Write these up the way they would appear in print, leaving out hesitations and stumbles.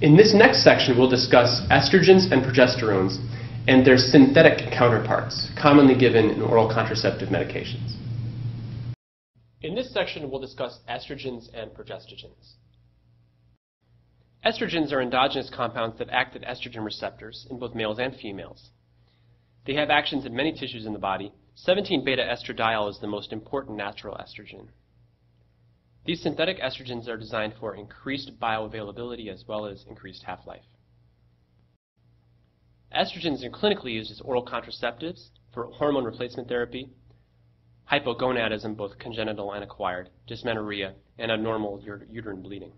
In this next section, we'll discuss estrogens and progesterones and their synthetic counterparts, commonly given in oral contraceptive medications. In this section, we'll discuss estrogens and progestogens. Estrogens are endogenous compounds that act at estrogen receptors in both males and females. They have actions in many tissues in the body. 17-beta-estradiol is the most important natural estrogen. These synthetic estrogens are designed for increased bioavailability as well as increased half-life. Estrogens are clinically used as oral contraceptives for hormone replacement therapy, hypogonadism, both congenital and acquired, dysmenorrhea, and abnormal uterine bleeding.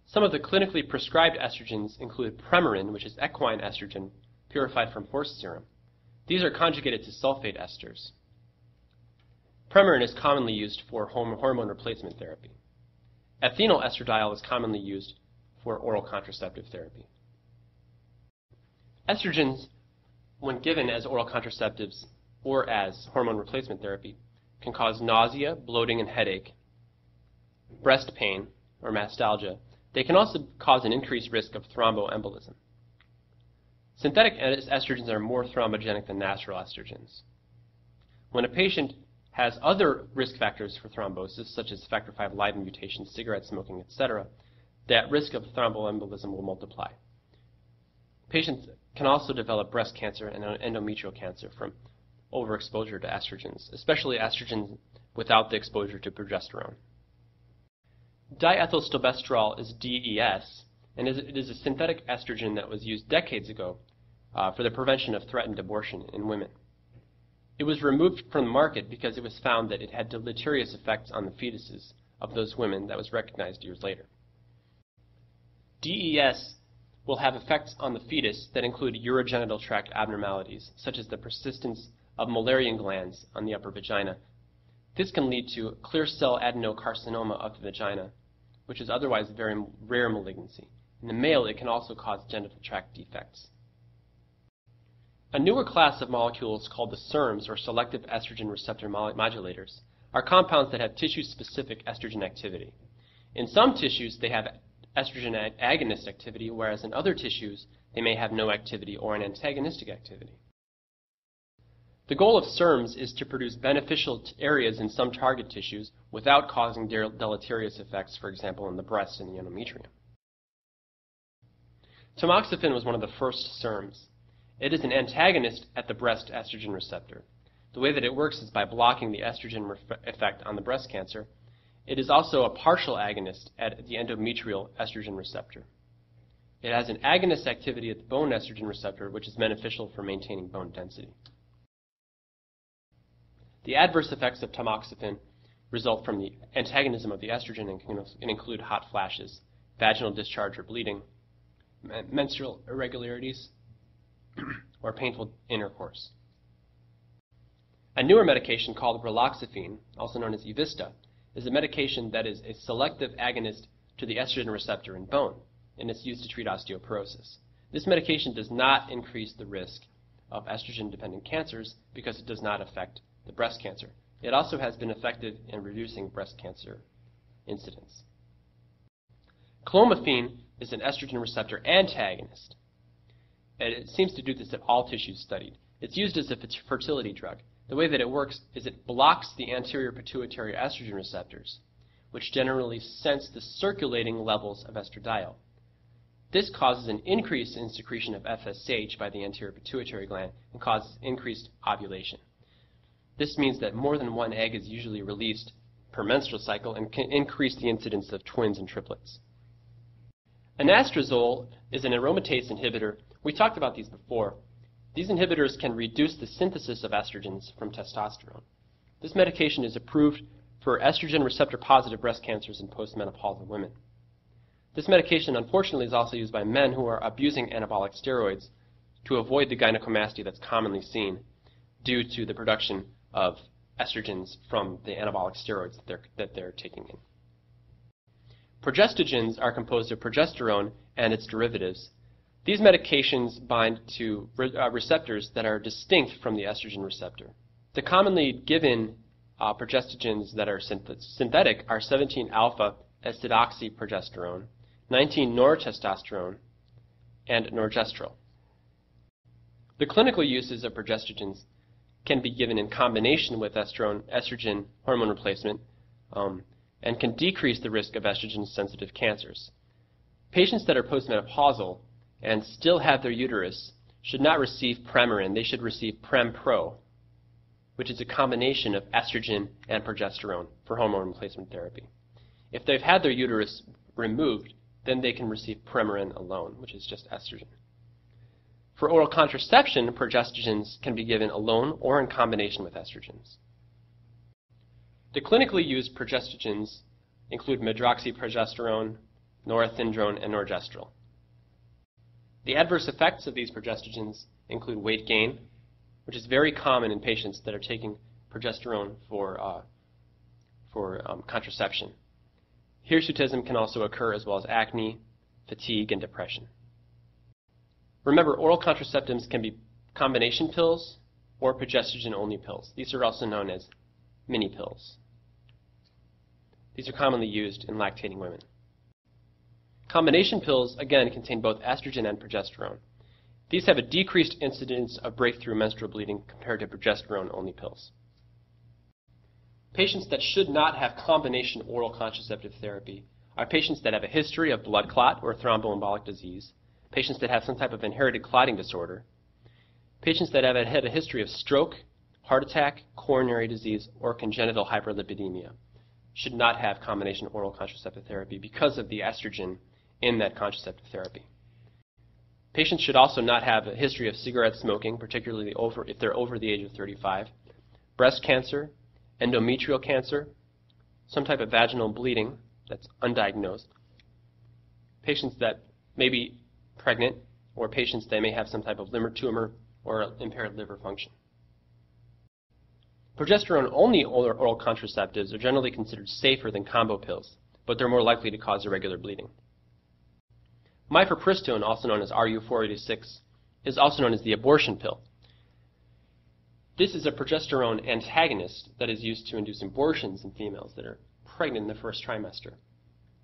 Some of the clinically prescribed estrogens include Premarin, which is equine estrogen purified from horse serum. These are conjugated to sulfate esters. Premarin is commonly used for hormone replacement therapy. Ethinyl estradiol is commonly used for oral contraceptive therapy. Estrogens, when given as oral contraceptives or as hormone replacement therapy, can cause nausea, bloating, and headache, breast pain, or mastalgia. They can also cause an increased risk of thromboembolism. Synthetic estrogens are more thrombogenic than natural estrogens. When a patient has other risk factors for thrombosis, such as factor V Leiden mutations, cigarette smoking, etc., that risk of thromboembolism will multiply. Patients can also develop breast cancer and endometrial cancer from overexposure to estrogens, especially estrogens without the exposure to progesterone. Diethylstilbestrol is DES, and it is a synthetic estrogen that was used decades ago for the prevention of threatened abortion in women. It was removed from the market because it was found that it had deleterious effects on the fetuses of those women. That was recognized years later. DES will have effects on the fetus that include urogenital tract abnormalities, such as the persistence of Müllerian glands on the upper vagina. This can lead to clear cell adenocarcinoma of the vagina, which is otherwise a very rare malignancy. In the male, it can also cause genital tract defects. A newer class of molecules called the SERMs, or selective estrogen receptor modulators, are compounds that have tissue-specific estrogen activity. In some tissues, they have estrogen agonist activity, whereas in other tissues, they may have no activity or an antagonistic activity. The goal of SERMs is to produce beneficial areas in some target tissues without causing deleterious effects, for example, in the breast and the endometrium. Tamoxifen was one of the first SERMs. It is an antagonist at the breast estrogen receptor. The way that it works is by blocking the estrogen effect on the breast cancer. It is also a partial agonist at the endometrial estrogen receptor. It has an agonist activity at the bone estrogen receptor, which is beneficial for maintaining bone density. The adverse effects of tamoxifen result from the antagonism of the estrogen and can include hot flashes, vaginal discharge or bleeding, menstrual irregularities, or painful intercourse. A newer medication called raloxifene, also known as Evista, is a medication that is a selective agonist to the estrogen receptor in bone, and it's used to treat osteoporosis. This medication does not increase the risk of estrogen-dependent cancers because it does not affect the breast cancer. It also has been effective in reducing breast cancer incidence. Clomiphene is an estrogen receptor antagonist, and it seems to do this at all tissues studied. It's used as a fertility drug. The way that it works is it blocks the anterior pituitary estrogen receptors, which generally sense the circulating levels of estradiol. This causes an increase in secretion of FSH by the anterior pituitary gland and causes increased ovulation. This means that more than one egg is usually released per menstrual cycle and can increase the incidence of twins and triplets. Anastrozole is an aromatase inhibitor. We talked about these before. These inhibitors can reduce the synthesis of estrogens from testosterone. This medication is approved for estrogen receptor-positive breast cancers in postmenopausal women. This medication, unfortunately, is also used by men who are abusing anabolic steroids to avoid the gynecomastia that's commonly seen due to the production of estrogens from the anabolic steroids that they're taking in. Progestogens are composed of progesterone and its derivatives. These medications bind to receptors that are distinct from the estrogen receptor. The commonly given progestogens that are synthetic are 17-alpha acidoxyprogesterone, 19-nortestosterone, and norgestrel. The clinical uses of progestogens can be given in combination with estrogen hormone replacement and can decrease the risk of estrogen-sensitive cancers. Patients that are postmenopausal and still have their uterus should not receive Premarin. They should receive Prem-Pro, which is a combination of estrogen and progesterone for hormone replacement therapy. If they've had their uterus removed, then they can receive Premarin alone, which is just estrogen. For oral contraception, progestogens can be given alone or in combination with estrogens. The clinically used progestogens include medroxyprogesterone, norethindrone, and norgestrel. The adverse effects of these progestogens include weight gain, which is very common in patients that are taking progesterone for contraception. Hirsutism can also occur, as well as acne, fatigue, and depression. Remember, oral contraceptives can be combination pills or progestogen-only pills. These are also known as mini pills. These are commonly used in lactating women. Combination pills, again, contain both estrogen and progesterone. These have a decreased incidence of breakthrough menstrual bleeding compared to progesterone-only pills. Patients that should not have combination oral contraceptive therapy are patients that have a history of blood clot or thromboembolic disease, patients that have some type of inherited clotting disorder, patients that have had a history of stroke, heart attack, coronary disease, or congenital hyperlipidemia should not have combination oral contraceptive therapy because of the estrogen in that contraceptive therapy. Patients should also not have a history of cigarette smoking, particularly if they're over the age of 35, breast cancer, endometrial cancer, some type of vaginal bleeding that's undiagnosed, patients that may be pregnant, or patients that may have some type of liver tumor or impaired liver function. Progesterone-only oral contraceptives are generally considered safer than combo pills, but they're more likely to cause irregular bleeding. Mifepristone, also known as RU486, is also known as the abortion pill. This is a progesterone antagonist that is used to induce abortions in females that are pregnant in the first trimester.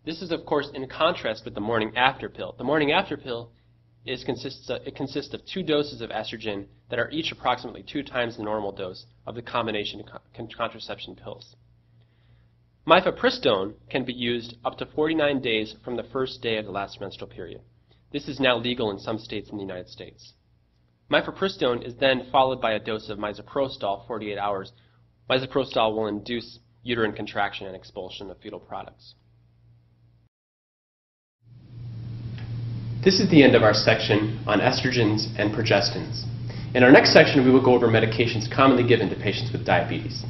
This is, of course, in contrast with the morning after pill. The morning after pill consists of 2 doses of estrogen that are each approximately 2 times the normal dose of the combination contraception pills. Mifepristone can be used up to 49 days from the first day of the last menstrual period. This is now legal in some states in the United States. Mifepristone is then followed by a dose of misoprostol 48 hours. Misoprostol will induce uterine contraction and expulsion of fetal products. This is the end of our section on estrogens and progestins. In our next section, we will go over medications commonly given to patients with diabetes.